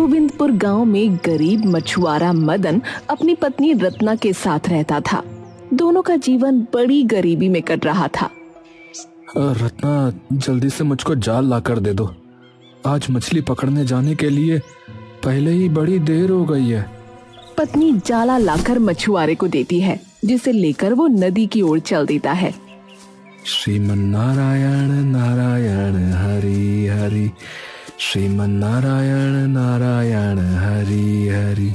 गोविंदपुर गांव में गरीब मछुआरा मदन अपनी पत्नी रत्ना के साथ रहता था। दोनों का जीवन बड़ी गरीबी में कट रहा था। रत्ना, जल्दी से मुझको जाल लाकर दे दो। आज मछली पकड़ने जाने के लिए पहले ही बड़ी देर हो गई है। पत्नी जाला लाकर मछुआरे को देती है, जिसे लेकर वो नदी की ओर चल देता है। श्रीमन्नारायण नारायण हरि हरि, श्रीमन्नारायण नारायण हरि हरि।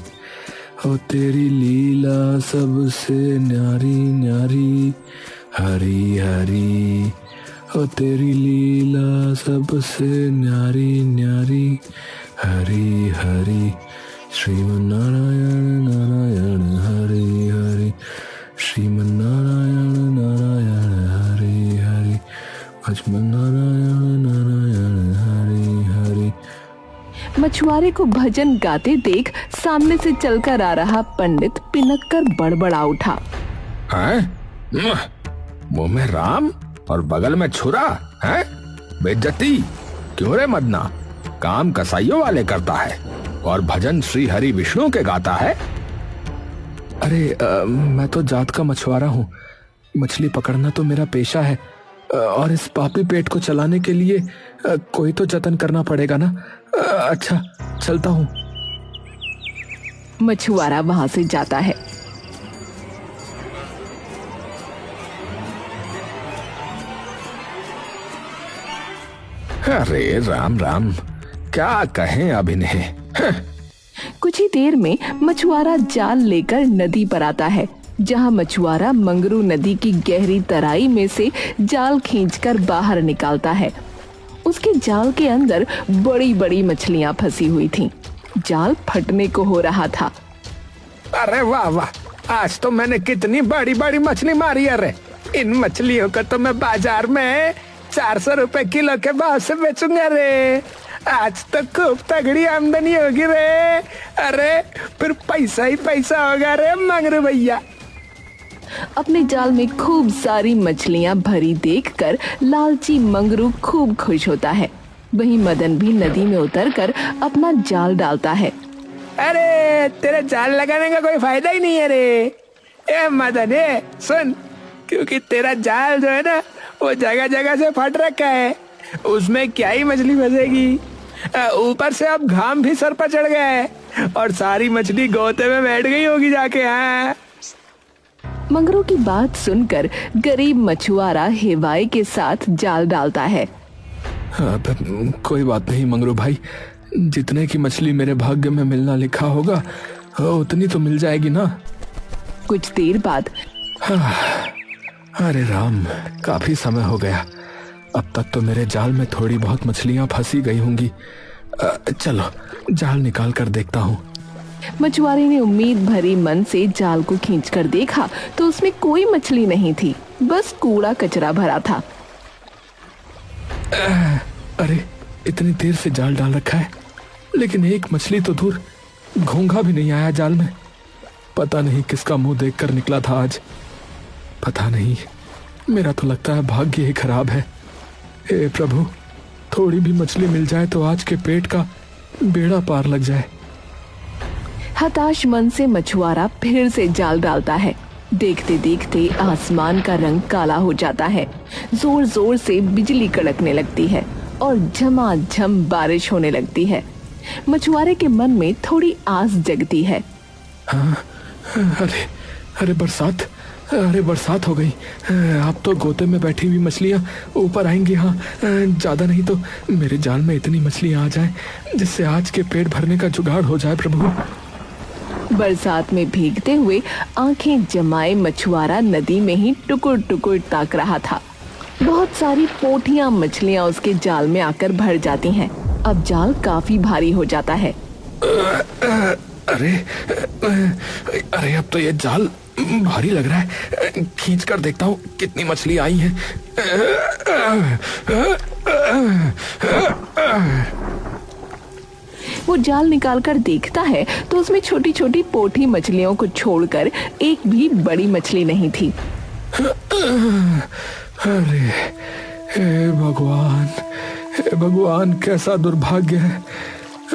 हो तेरी लीला सबसे न्यारी न्यारी, हरि हरि। हो तेरी लीला सबसे न्यारी न्यारी, हरि हरि। श्रीमन्नारायण नारायण हरि हरि, श्रीमन्नारायण नारायण हरि हरि, लक्ष्मणनारायण नारायण हरि हरि। मछुआरे को भजन गाते देख सामने से चलकर आ रहा पंडित पिनक कर बड़बड़ा उठा। मुंह में राम और बगल में छुरा है? बेइज्जती क्यों रे मदना? काम कसाईयों वाले करता है और भजन श्री हरि विष्णु के गाता है। अरे मैं तो जात का मछुआरा हूँ। मछली पकड़ना तो मेरा पेशा है और इस पापी पेट को चलाने के लिए कोई तो जतन करना पड़ेगा ना। अच्छा, चलता हूँ। मछुआरा वहां से जाता है। अरे राम राम, क्या कहें अब इन्हें। कुछ ही देर में मछुआरा जाल लेकर नदी पर आता है, जहां मछुआरा मंगरू नदी की गहरी तराई में से जाल खींचकर बाहर निकालता है। उसके जाल के अंदर बड़ी बड़ी मछलियां फंसी हुई थीं। जाल फटने को हो रहा था। अरे वाह वाह, आज तो मैंने कितनी बड़ी बड़ी मछली मारी। अरे इन मछलियों को तो मैं बाजार में 400 रुपए किलो के भाव से बेचूंगा रे। आज तो खूब तगड़ी आमदनी होगी रे। अरे फिर पैसा ही पैसा होगा रे मंगरू भैया। अपने जाल में खूब सारी मछलियां भरी देखकर लालची मंगरू खूब खुश होता है। वहीं मदन भी नदी में उतरकर अपना जाल डालता है। अरे तेरे जाल लगाने का कोई फायदा ही नहीं है रे। ए मदन, सुन, क्योंकि तेरा जाल जो है ना वो जगह जगह से फट रखा है, उसमें क्या ही मछली फंसेगी। ऊपर से अब घाम भी सर पर चढ़ गया है और सारी मछली गोते में बैठ गई होगी जाके। हाँ, मंगरू की बात सुनकर गरीब मछुआरा हेवाई के साथ जाल डालता है। कोई बात नहीं मंगरू भाई, जितने की मछली मेरे भाग्य में मिलना लिखा होगा उतनी तो मिल जाएगी ना। कुछ देर बाद अरे राम, काफी समय हो गया। अब तक तो मेरे जाल में थोड़ी बहुत मछलियां फंसी गई होंगी। चलो जाल निकाल कर देखता हूँ। मछुआरे ने उम्मीद भरी मन से जाल को खींचकर देखा तो उसमें कोई मछली नहीं थी, बस कूड़ा कचरा भरा था। अरे इतनी देर से जाल डाल रखा है, लेकिन एक मछली तो दूर, घोंघा भी नहीं आया जाल में। पता नहीं किसका मुंह देखकर निकला था आज। पता नहीं, मेरा तो लगता है भाग्य ही खराब है। हे प्रभु, थोड़ी भी मछली मिल जाए तो आज के पेट का बेड़ा पार लग जाए। हताश मन से मछुआरा फिर से जाल डालता है। देखते देखते आसमान का रंग काला हो जाता है। जोर जोर से बिजली कड़कने लगती है और झमाझम बारिश होने लगती है। मछुआरे के मन में थोड़ी आस जगती है। हाँ, अरे बरसात, अरे बरसात हो गई। अब तो गोते में बैठी हुई मछलियां ऊपर आएंगी। हाँ, ज्यादा नहीं तो मेरे जाल में इतनी मछलियां आ जाएं जिससे आज के पेट भरने का जुगाड़ हो जाए प्रभु। बरसात में भीगते हुए आंखें जमाए मछुआरा नदी में ही टुकुर टुकुर ताक रहा था। बहुत सारी पोठियां मछलियां उसके जाल में आकर भर जाती हैं। अब जाल काफी भारी हो जाता है। अरे अब तो ये जाल भारी लग रहा है। खींच कर देखता हूँ कितनी मछली आई हैं। वो जाल निकालकर देखता है तो उसमें छोटी छोटी पोठी मछलियों को छोड़कर एक भी बड़ी मछली नहीं थी। अरे हे भगवान, कैसा दुर्भाग्य है।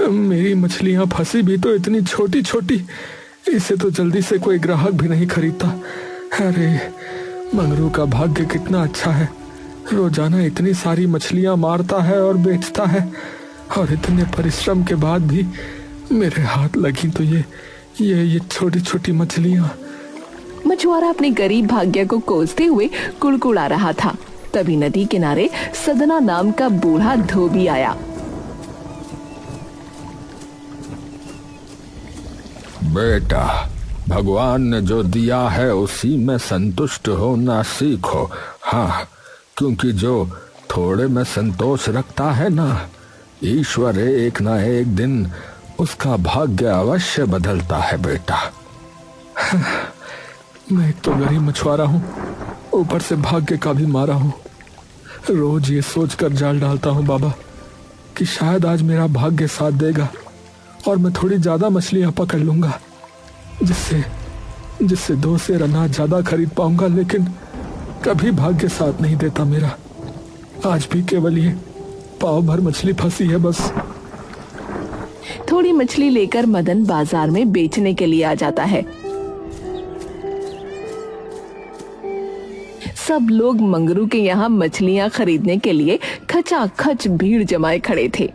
मेरी मछलियां फंसी भी तो इतनी छोटी छोटी, इसे तो जल्दी से कोई ग्राहक भी नहीं खरीदता। अरे मंगरू का भाग्य कितना अच्छा है, रोजाना इतनी सारी मछलियां मारता है और बेचता है, और इतने परिश्रम के बाद भी मेरे हाथ लगी तो ये छोटी छोटी मछलियां। मछुआरा अपने गरीब भाग्य को कोसते हुए कुड़कुड़ा रहा था। तभी नदी किनारे सदना नाम का बूढ़ा धोबी आया। बेटा, भगवान ने जो दिया है उसी में संतुष्ट होना सीखो। हाँ, क्योंकि जो थोड़े में संतोष रखता है ना, ईश्वर एक ना एक दिन उसका भाग्य अवश्य बदलता है बेटा। मैं एक तो गरीब मछुआरा हूँ, ऊपर से भाग्य का भी मारा हूँ। रोज ये सोचकर जाल डालता हूँ बाबा कि शायद आज मेरा भाग्य साथ देगा और मैं थोड़ी ज्यादा मछलियां पकड़ लूंगा, जिससे 2 सेर अनाज ज्यादा खरीद पाऊंगा। लेकिन कभी भाग्य साथ नहीं देता मेरा। आज भी केवल ये पाव भर मछली फंसी है बस। थोड़ी मछली लेकर मदन बाजार में बेचने के लिए आ जाता है। सब लोग मंगरू के यहाँ मछलियाँ खरीदने के लिए खचाखच भीड़ जमाए खड़े थे।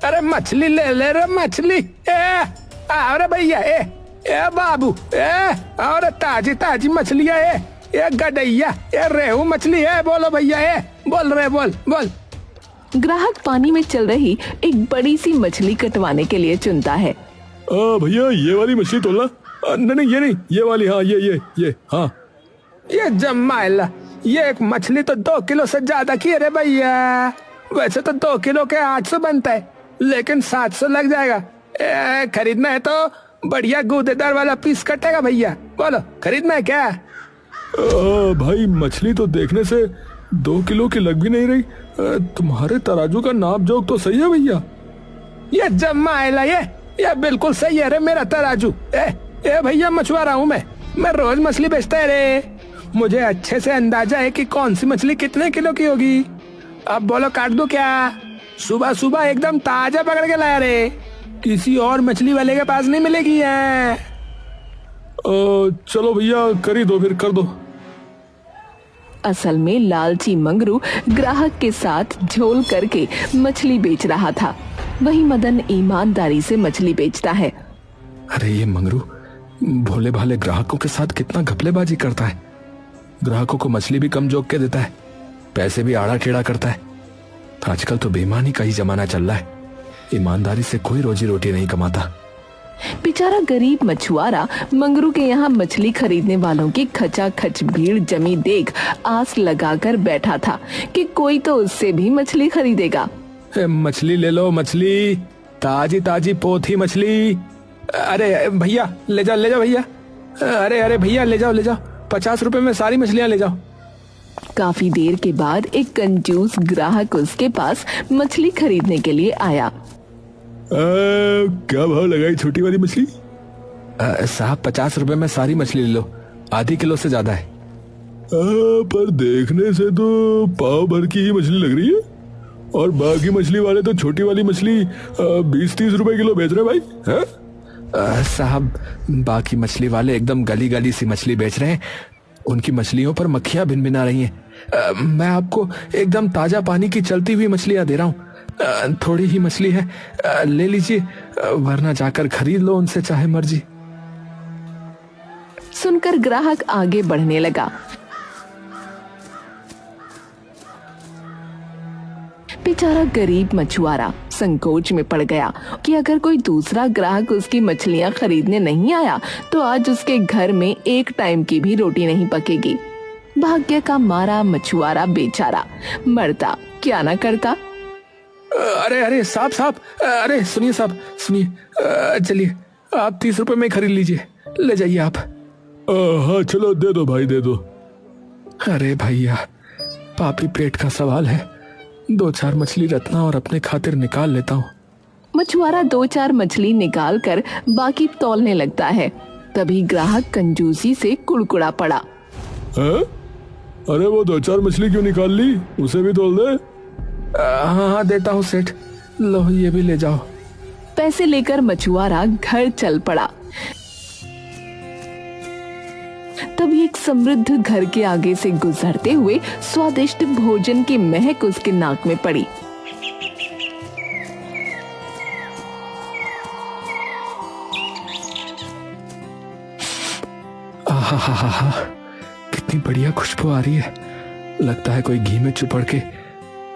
अरे मछली ले ले रे मछली, अरे भैया ए बाबू, और ताजी ताजी मछलियाँ, ये गडैया, ये रेहू मछली है। बोलो भैया, बोल रहे, बोल। ग्राहक पानी में चल रही एक बड़ी सी मछली कटवाने के लिए चुनता है। भैया ये वाली मछली तोलना। नहीं ये नहीं, ये वाली। हाँ ये हाँ। ये जमाइला, ये एक मछली तो 2 किलो से ज्यादा की है रे भैया। वैसे तो 2 किलो के 800 बनता है, लेकिन 700 लग जाएगा। खरीदना है तो बढ़िया गूदेदार वाला पीस कटेगा भैया। बोलो खरीदना है क्या? भाई मछली तो देखने से 2 किलो की लग भी नहीं रही। तुम्हारे तराजू का नाप जोक तो सही है भैया। ये जमाइला, ये बिल्कुल सही है रे मेरा तराजू। भैया मछुआरा हूँ मैं रोज मछली बेचता है रे। मुझे अच्छे से अंदाजा है कि कौन सी मछली कितने किलो की होगी। अब बोलो काट दो क्या? सुबह सुबह एकदम ताजा पकड़ के लाया रे, किसी और मछली वाले के पास नहीं मिलेगी है। चलो भैया कर ही दो, फिर कर दो। असल में लालची मंगरू ग्राहक के साथ झोल करके मछली बेच रहा था। वही मदन ईमानदारी से मछली बेचता है। अरे ये मंगरू भोले भाले ग्राहकों के साथ कितना घपलेबाजी करता है। ग्राहकों को मछली भी कम जोक के देता है, पैसे भी आड़ा टेढ़ा करता है। आजकल तो बेईमानी का ही जमाना चल रहा है, ईमानदारी से कोई रोजी रोटी नहीं कमाता। बेचारा गरीब मछुआरा मंगरू के यहाँ मछली खरीदने वालों की खचाखच भीड़ जमी देख आस लगाकर बैठा था कि कोई तो उससे भी मछली खरीदेगा। मछली ले लो, मछली ताजी ताजी पोथी मछली। अरे भैया ले जाओ भैया। अरे भैया ले जाओ, 50 रुपए में सारी मछलियाँ ले जाओ। काफी देर के बाद एक कंजूस ग्राहक उसके पास मछली खरीदने के लिए आया। क्या भाव लगाई छोटी वाली मछली? साहब 50 रुपए में सारी मछली ले लो, आधी किलो से ज्यादा है। पर देखने से तो पाव भर की ही मछली लग रही है, और बाकी मछली वाले तो छोटी वाली मछली 20-30 रुपए किलो बेच रहे भाई है? साहब बाकी मछली वाले एकदम गली गली सी मछली बेच रहे हैं, उनकी मछलियों पर मक्खियां भिनभिना रही हैं। मैं आपको एकदम ताजा पानी की चलती हुई मछलियां दे रहा हूँ। थोड़ी ही मछली है, ले लीजिए, वरना जाकर खरीद लो उनसे चाहे मर्जी। सुनकर ग्राहक आगे बढ़ने लगा। बेचारा गरीब मछुआरा संकोच में पड़ गया कि अगर कोई दूसरा ग्राहक उसकी मछलियां खरीदने नहीं आया तो आज उसके घर में एक टाइम की भी रोटी नहीं पकेगी। भाग्य का मारा मछुआरा बेचारा मरता क्या ना करता। अरे साहब, अरे सुनिए साहब, सुनिए, चलिए आप 30 रुपए में खरीद लीजिए, ले जाइए आप। हाँ चलो दे दो भाई, दे दो। अरे भैया पापी पेट का सवाल है, 2-4 मछली रत्ना और अपने खातिर निकाल लेता हूँ। मछुआरा 2-4 मछली निकाल कर बाकी तौलने लगता है। तभी ग्राहक कंजूसी से कुड़कुड़ा पड़ा। अरे वो 2-4 मछली क्यों निकाल ली, उसे भी तौल दे। हाँ देता हूँ सेठ, लो ये भी ले जाओ। पैसे लेकर मछुआरा घर चल पड़ा। तभी एक समृद्ध घर के आगे से गुजरते हुए स्वादिष्ट भोजन की महक उसके नाक में पड़ी। आहा, कितनी बढ़िया खुशबू आ रही है। लगता है कोई घी में चुपड़ के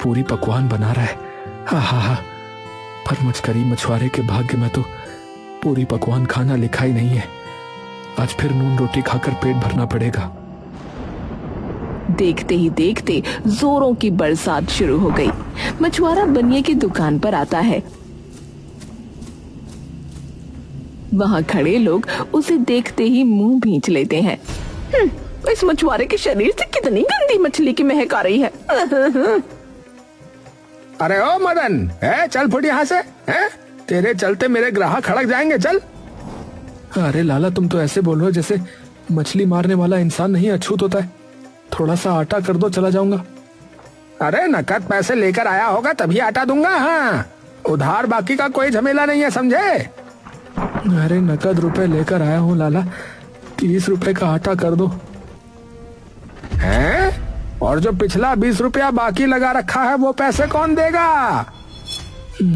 पूरी पकवान बना रहा है। आहा, पर मुझ गरीब मछुआरे के भाग्य में तो पूरी पकवान खाना लिखा ही नहीं है। आज फिर नून रोटी खाकर पेट भरना पड़ेगा। देखते ही देखते जोरों की बरसात शुरू हो गई। मछुआरा बनिए की दुकान पर आता है। वहां खड़े लोग उसे देखते ही मुंह भींच लेते हैं। इस मछुआरे के शरीर से कितनी गंदी मछली की महक आ रही है। अरे ओ मदन, चल फुट यहाँ से। तेरे चलते मेरे ग्राहक खड़क जाएंगे, चल। अरे लाला, तुम तो ऐसे बोल रहे हो जैसे मछली मारने वाला इंसान नहीं अछूत होता है। थोड़ा सा आटा कर दो, चला जाऊंगा। अरे नकद पैसे लेकर आया होगा तभी आटा दूंगा। हाँ, उधार बाकी का कोई झमेला नहीं है, समझे? अरे नकद रुपए लेकर आया हूँ लाला, 30 रुपए का आटा कर दो। हैं? और जो पिछला 20 रुपया बाकी लगा रखा है वो पैसे कौन देगा?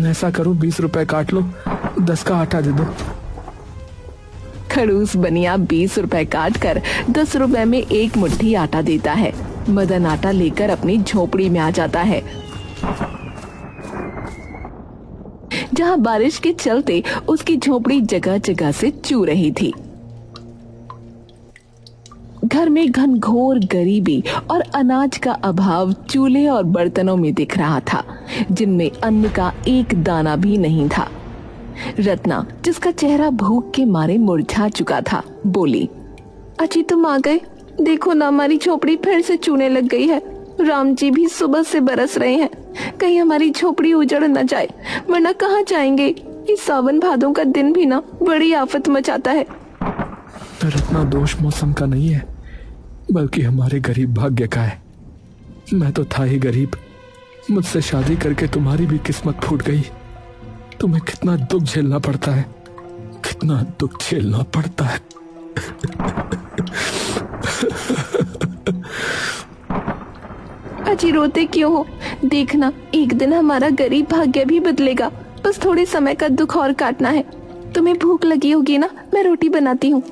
ऐसा करो, 20 रुपए काट लो, 10 का आटा दे दो। खड़ूस बनिया 20 रुपए काट कर 10 रुपए में एक मुट्ठी आटा देता है। मदन आटा लेकर अपनी झोपड़ी में आ जाता है, जहां बारिश के चलते उसकी झोपड़ी जगह जगह से चू रही थी। घर में घनघोर गरीबी और अनाज का अभाव चूल्हे और बर्तनों में दिख रहा था, जिनमें अन्न का एक दाना भी नहीं था। रत्ना, जिसका चेहरा भूख के मारे मुरझा चुका था, बोली, अजी तुम आ गए। देखो ना, हमारी झोपड़ी फिर से चूने लग गई है। राम जी भी सुबह से बरस रहे हैं। कहीं हमारी झोपड़ी उजड़ न जाए, वरना कहाँ जाएंगे। इस सावन भादों का दिन भी ना बड़ी आफत मचाता है। रत्ना, दोष मौसम का नहीं है, बल्कि हमारे गरीब भाग्य का है। मैं तो था ही गरीब। मुझसे शादी करके तुम्हारी भी किस्मत फूट गई। तुम्हें कितना दुख झेलना पड़ता है, कितना दुख झेलना पड़ता है। अजी रोते क्यों हो? देखना, एक दिन हमारा गरीब भाग्य भी बदलेगा। बस थोड़े समय का दुख और काटना है। तुम्हें भूख लगी होगी ना, मैं रोटी बनाती हूँ।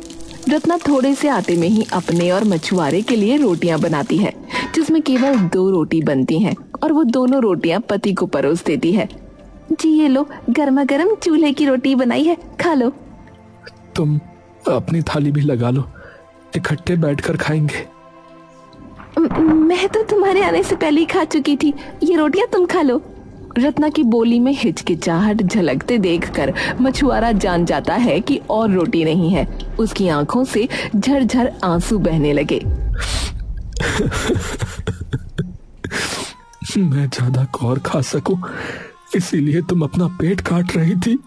रत्ना थोड़े से आटे में ही अपने और मछुआरे के लिए रोटियां बनाती है, जिसमें केवल 2 रोटी बनती हैं, और वो दोनों रोटियां पति को परोस देती है। जी ये लो, गर्मा गर्म चूल्हे की रोटी बनाई है, खा लो। तुम अपनी थाली भी लगा लो, इकट्ठे बैठकर खाएंगे। मैं तो तुम्हारे आने से पहले ही खा चुकी थी, ये रोटियां तुम खा लो। रत्ना की बोली में हिचकिचाहट झलकते देखकर मछुआरा जान जाता है कि और रोटी नहीं है। उसकी आंखों से झरझर आंसू बहने लगे। मैं ज्यादा और खा सकूं, इसीलिए तुम अपना पेट काट रही थी।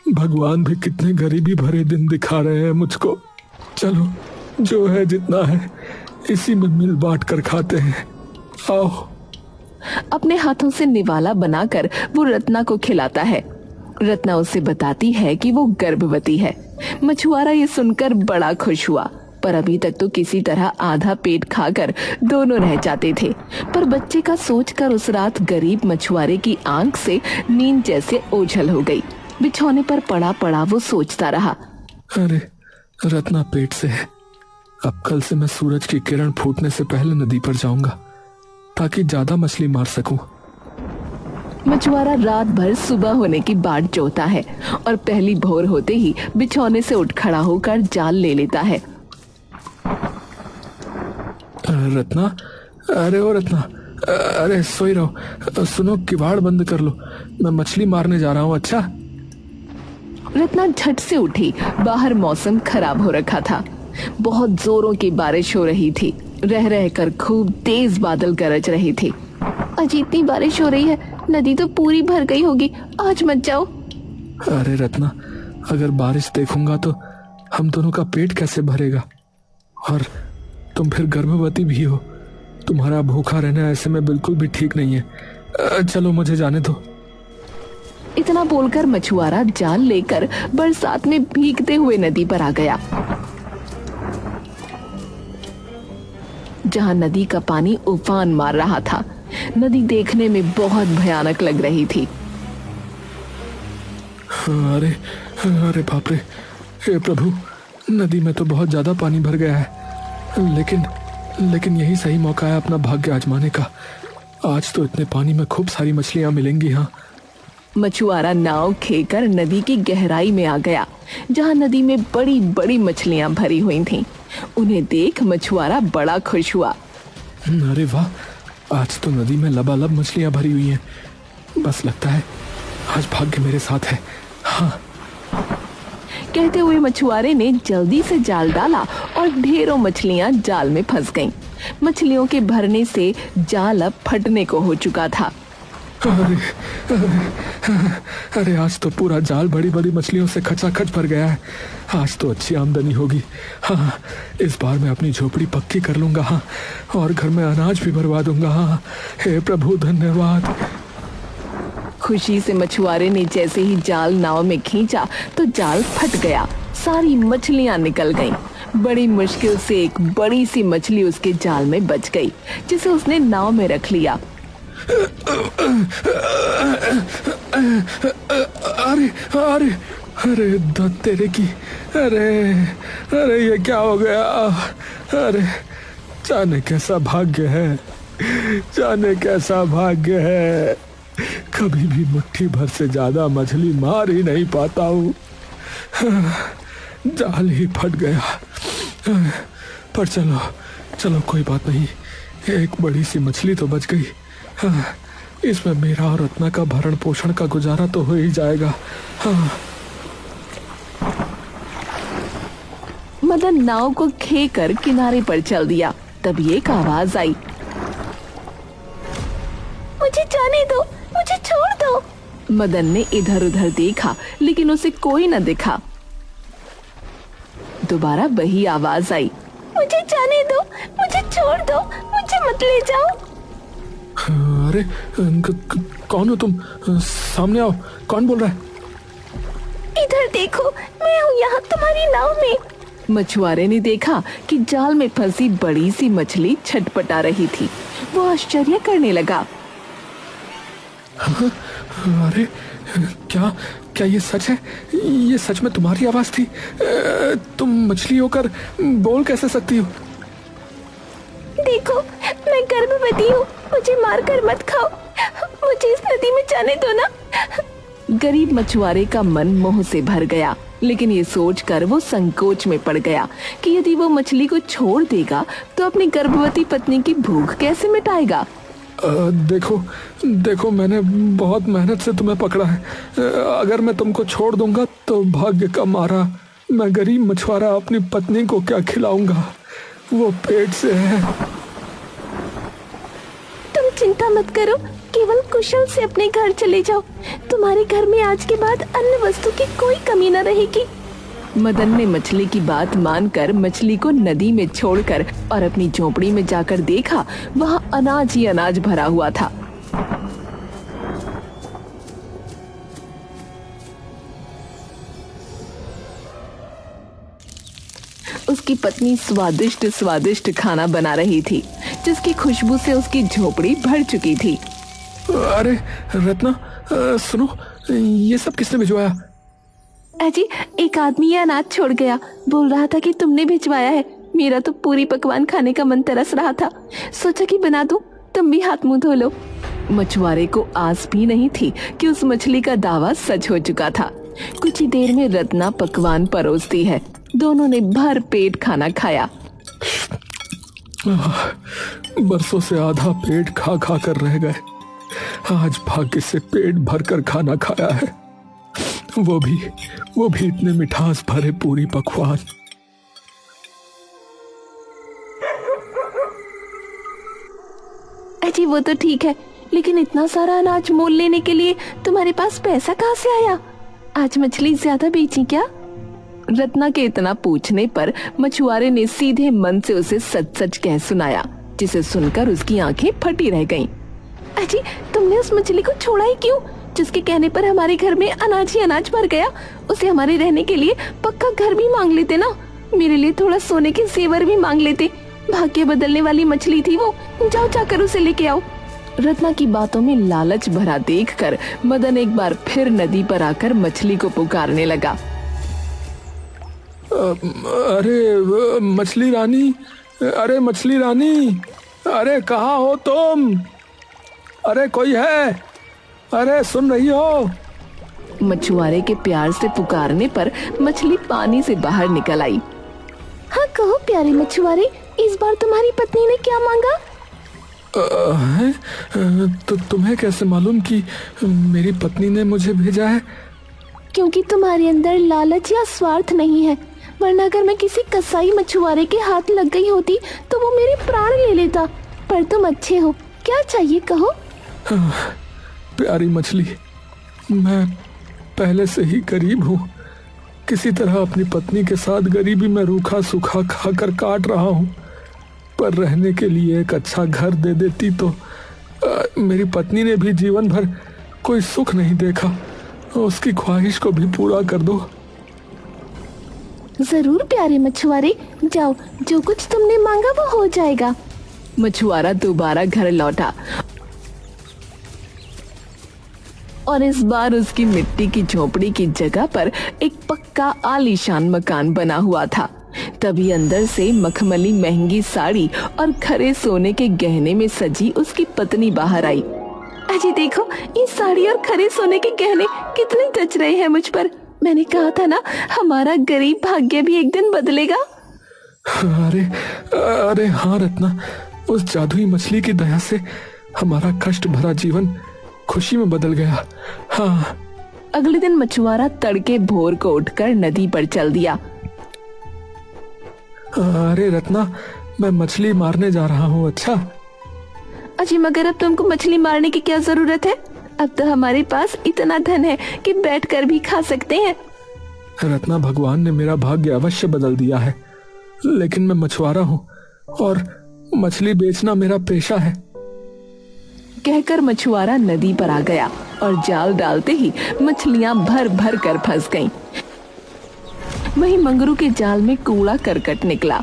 भगवान भी कितने गरीबी भरे दिन दिखा रहे हैं मुझको। चलो, जो है जितना है इसी में मिल बांट कर खाते हैं। आओ। अपने हाथों से निवाला बनाकर वो रत्ना को खिलाता है। रत्ना उसे बताती है कि वो गर्भवती है। मछुआरा ये सुनकर बड़ा खुश हुआ, पर अभी तक तो किसी तरह आधा पेट खाकर दोनों रह जाते थे। पर बच्चे का सोचकर उस रात गरीब मछुआरे की आंख से नींद जैसे ओझल हो गई। बिछौने पर पड़ा पड़ा वो सोचता रहा, अरे रत्ना पेट से है। अब कल से मैं सूरज की किरण फूटने से पहले नदी पर जाऊंगा, ताकि ज्यादा मछली मार सकूं। मछुआरा रात भर सुबह होने की बाट जोहता है और पहली भोर होते ही बिछौने से उठ खड़ा होकर जाल ले लेता है। रत्ना, अरे ओ रत्ना, अरे सोई रहो। सुनो, किवाड़ बंद कर लो, मैं मछली मारने जा रहा हूँ। अच्छा। रत्ना झट से उठी। बाहर मौसम खराब हो रखा था, बहुत जोरों की बारिश हो रही थी। रह रह कर खूब तेज बादल गरज रहे थे। अजी इतनी बारिश हो रही है, नदी तो पूरी भर गई होगी, आज मत जाओ। अरे रत्ना, अगर बारिश देखूंगा तो हम दोनों का पेट कैसे भरेगा? और तुम फिर गर्भवती भी हो। तुम्हारा भूखा रहना ऐसे में बिल्कुल भी ठीक नहीं है। चलो मुझे जाने दो। इतना बोलकर मछुआरा जाल लेकर बरसात में भीगते हुए नदी पर आ गया, जहां नदी का पानी उफान मार रहा था। नदी देखने में बहुत भयानक लग रही थी। अरे अरे बाप रे, हे प्रभु, नदी में तो बहुत ज्यादा पानी भर गया है। लेकिन यही सही मौका है अपना भाग्य आजमाने का। आज तो इतने पानी में खूब सारी मछलियां मिलेंगी। हाँ, मछुआरा नाव खेकर नदी की गहराई में आ गया, जहां नदी में बड़ी बड़ी मछलियां भरी हुई थीं। उन्हें देख मछुआरा बड़ा खुश हुआ। अरे वाह, आज तो नदी में लबालब मछलियां भरी हुई हैं। बस लगता है आज भाग्य मेरे साथ है। हाँ। कहते हुए मछुआरे ने जल्दी से जाल डाला और ढेरों मछलियां जाल में फंस गईं। मछलियों के भरने से जाल अब फटने को हो चुका था। अरे आज तो पूरा जाल बड़ी बड़ी मछलियों से खचाखच भर गया है। आज तो अच्छी आमदनी होगी। हाँ, इस बार मैं अपनी झोपड़ी पक्की कर लूंगा। हाँ, और घर में अनाज भी भरवा दूंगा। हाँ, हे प्रभु धन्यवाद। खुशी से मछुआरे ने जैसे ही जाल नाव में खींचा तो जाल फट गया। सारी मछलियां निकल गईं। बड़ी मुश्किल से एक बड़ी सी मछली उसके जाल में बच गई, जिसे उसने नाव में रख लिया। अरे अरे अरे तेरे की, अरे अरे ये क्या हो गया? अरे जाने कैसा भाग्य है, जाने कैसा भाग्य है। कभी भी मुट्ठी भर से ज्यादा मछली मार ही नहीं पाता हूँ। जाल ही फट गया। पर चलो चलो, कोई बात नहीं, एक बड़ी सी मछली तो बच गई। इसमें मेरा और रत्ना का भरण पोषण का गुजारा तो हो ही जाएगा। हाँ। मदन नाव को खेकर किनारे पर चल दिया। तभी एक आवाज आई, मुझे जाने दो, मुझे छोड़ दो। मदन ने इधर उधर देखा, लेकिन उसे कोई न दिखा। दोबारा वही आवाज आई, मुझे जाने दो, मुझे छोड़ दो, मुझे मत ले जाओ। अरे कौन हो तुम? सामने आओ, कौन बोल रहा है? इधर देखो, मैं हूँ यहाँ तुम्हारी नाव में। मछुआरे ने देखा कि जाल में फंसी बड़ी सी मछली छटपटा रही थी। वो आश्चर्य करने लगा। अरे क्या क्या ये सच है? ये सच में तुम्हारी आवाज थी? तुम मछली होकर बोल कैसे सकती हो? देखो, मैं गर्भवती हूँ, मुझे मारकर मत खाओ, मुझे इस नदी में जाने दो ना। गरीब मछुआरे का मन मोह से भर गया, लेकिन ये सोचकर वो संकोच में पड़ गया कि यदि वो मछली को छोड़ देगा तो अपनी गर्भवती पत्नी की भूख कैसे मिटाएगा। देखो, मैंने बहुत मेहनत से तुम्हें पकड़ा है। अगर मैं तुमको छोड़ दूंगा तो भाग्य का मारा मैं गरीब मछुआरा अपनी पत्नी को क्या खिलाऊंगा? वो पेट से है। तुम चिंता मत करो, केवल कुशल से अपने घर चले जाओ। तुम्हारे घर में आज के बाद अन्य वस्तु की कोई कमी न रहेगी। मदन ने मछली की बात मानकर मछली को नदी में छोड़कर और अपनी झोपड़ी में जाकर देखा, वहाँ अनाज ही अनाज भरा हुआ था। उसकी पत्नी स्वादिष्ट स्वादिष्ट खाना बना रही थी, जिसकी खुशबू से उसकी झोपड़ी भर चुकी थी। अरे रत्ना, सुनो, ये सब किसने भिजवाया? अजी, एक आदमी ये अनाज छोड़ गया, बोल रहा था कि तुमने भिजवाया है। मेरा तो पूरी पकवान खाने का मन तरस रहा था, सोचा कि बना दूं, तुम भी हाथ मुंह धो लो। मछुआरे को आस भी नहीं थी कि उस मछली का दावा सच हो चुका था। कुछ ही देर में रत्ना पकवान परोसती है। दोनों ने भर पेट खाना खाया। बरसों से आधा पेट खा खा कर रह गए, आज भाग्य से पेट भरकर खाना खाया है। वो भी इतने मिठास भरे पूरी पकवान। अजी, वो तो ठीक है, लेकिन इतना सारा अनाज मोल लेने के लिए तुम्हारे पास पैसा कहाँ से आया? आज मछली ज्यादा बेची क्या? रत्ना के इतना पूछने पर मछुआरे ने सीधे मन से उसे सच सच कह सुनाया, जिसे सुनकर उसकी आंखें फटी रह गईं। अजी, तुमने उस मछली को छोड़ा ही क्यों? जिसके कहने पर हमारे घर में अनाज ही अनाज भर गया, उसे हमारे रहने के लिए पक्का घर भी मांग लेते ना, मेरे लिए थोड़ा सोने के जेवर भी मांग लेते। भाग्य बदलने वाली मछली थी वो, जाओ जाकर उसे लेके आओ। रत्ना की बातों में लालच भरा देखकर मदन एक बार फिर नदी पर आकर मछली को पुकारने लगा। अरे मछली रानी, अरे मछली रानी, अरे कहाँ हो तुम? अरे कोई है? अरे सुन रही हो? मछुआरे के प्यार से पुकारने पर मछली पानी से बाहर निकल आई। हाँ कहो प्यारे मछुआरे, इस बार तुम्हारी पत्नी ने क्या मांगा? तो तुम्हें कैसे मालूम कि मेरी पत्नी ने मुझे भेजा है? क्योंकि तुम्हारे अंदर लालच या स्वार्थ नहीं है, वरना अगर मैं किसी कसाई मछुआरे के हाथ लग गई होती तो वो मेरे प्राण ले लेता। पर तुम अच्छे हो, क्या चाहिए कहो? प्यारी मछली, मैं पहले से ही गरीब हूँ। किसी तरह अपनी पत्नी के साथ गरीबी में रूखा सूखा खाकर काट रहा हूँ, पर रहने के लिए एक अच्छा घर दे देती तो मेरी पत्नी ने भी जीवन भर कोई सुख नहीं देखा, उसकी ख्वाहिश को भी पूरा कर दो। जरूर प्यारे मछुआरे, जाओ, जो कुछ तुमने मांगा वो हो जाएगा। मछुआरा दोबारा घर लौटा और इस बार उसकी मिट्टी की झोपड़ी की जगह पर एक पक्का आलीशान मकान बना हुआ था। तभी अंदर से मखमली महंगी साड़ी और खरे सोने के गहने में सजी उसकी पत्नी बाहर आई। अजी देखो, ये साड़ी और खरे सोने के गहने कितने जच रहे हैं मुझ पर। मैंने कहा था ना, हमारा गरीब भाग्य भी एक दिन बदलेगा। अरे अरे हाँ रत्ना, उस जादुई मछली की दया से हमारा कष्ट भरा जीवन खुशी में बदल गया। हाँ। अगले दिन मछुआरा तड़के भोर को उठकर नदी पर चल दिया। अरे रत्ना, मैं मछली मारने जा रहा हूँ। अच्छा अजी, मगर अब तुमको मछली मारने की क्या जरूरत है? अब तो हमारे पास इतना धन है कि बैठकर भी खा सकते हैं। रत्ना, भगवान ने मेरा भाग्य अवश्य बदल दिया है, लेकिन मैं मछुआरा हूँ और मछली बेचना मेरा पेशा है। कहकर मछुआरा नदी पर आ गया और जाल डालते ही मछलियां भर भर कर फंस गईं। वहीं मंगरू के जाल में कूड़ा करकट निकला।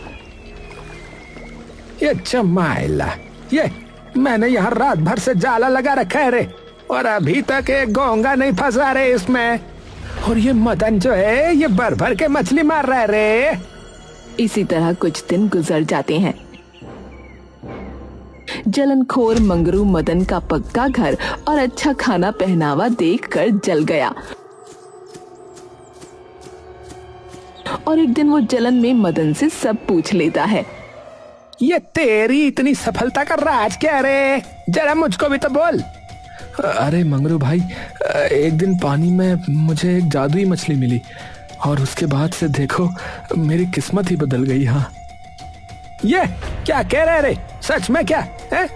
ये चमाइला, ये मैंने यहाँ रात भर से जाला लगा रखा है रे, और अभी तक एक घोंगा नहीं फंसा रे इसमें। और ये मदन जो है, ये भर भर के मछली मार रहा है रे। इसी तरह कुछ दिन गुजर जाते हैं। जलनखोर मंगरू मदन का पक्का घर और अच्छा खाना पहनावा देखकर जल गया और एक दिन वो जलन में मदन से सब पूछ लेता है। ये तेरी इतनी सफलता का राज क्या रे? जरा मुझको भी तो बोल। अरे मंगरू भाई, एक दिन पानी में मुझे एक जादुई मछली मिली और उसके बाद से देखो मेरी किस्मत ही बदल गई। हाँ। ये क्या कह रहे रे? सच में क्या है?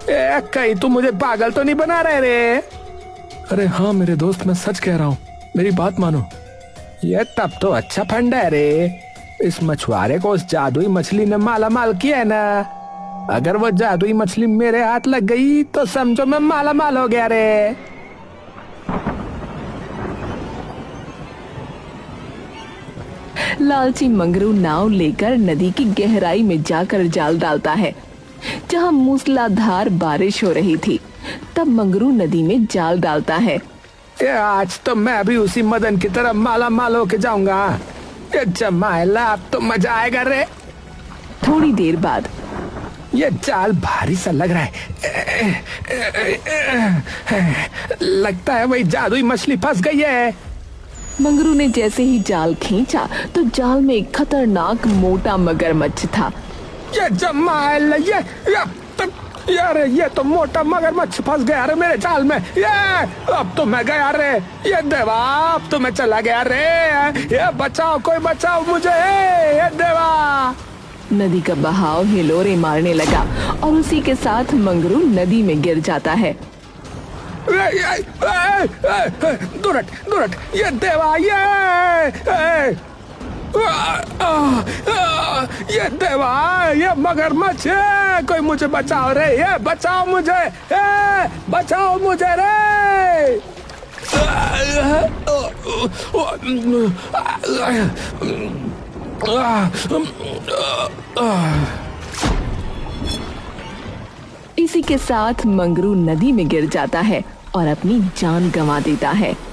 कहीं तू मुझे पागल तो नहीं बना रहे रे? अरे हाँ मेरे दोस्त, मैं सच कह रहा हूँ, मेरी बात मानो। ये तब तो अच्छा फंड है रे। इस मछुआरे को उस जादुई मछली ने माला माल किया है ना। अगर वो जादुई मछली मेरे हाथ लग गई तो समझो मैं माला माल हो गया रे। लालची मंगरू नाव लेकर नदी की गहराई में जाकर जाल डालता है। जहां मूसलाधार बारिश हो रही थी, तब मंगरू नदी में जाल डालता है। ये आज तो मैं भी उसी मदन की तरह माला माल होके जाऊंगा। ये जमाइला, अब तो मजा आएगा रे। थोड़ी देर बाद ये जाल भारी सा लग रहा है। लगता है वही जादुई मछली फंस गई है। मंगरू ने जैसे ही जाल खींचा तो जाल में एक खतरनाक मोटा मगरमच्छ था। ये जमाइला, ये तो मोटा मगरमच्छ फंस गया रे मेरे जाल में। ये अब तो मैं गया रे। ये देवा, अब तो मैं चला गया रे। ये बचाओ, कोई बचाओ मुझे। ये देवा। नदी का बहाव हिलोरे मारने लगा और उसी के साथ मंगरू नदी में गिर जाता है। दुरट, ये देवा, ये देवा, ये मगरमच्छ है। कोई मुझे बचाओ रे, ये बचाओ मुझे, बचाओ मुझे रे। इसी के साथ मंगरू नदी में गिर जाता है और अपनी जान गंवा देता है।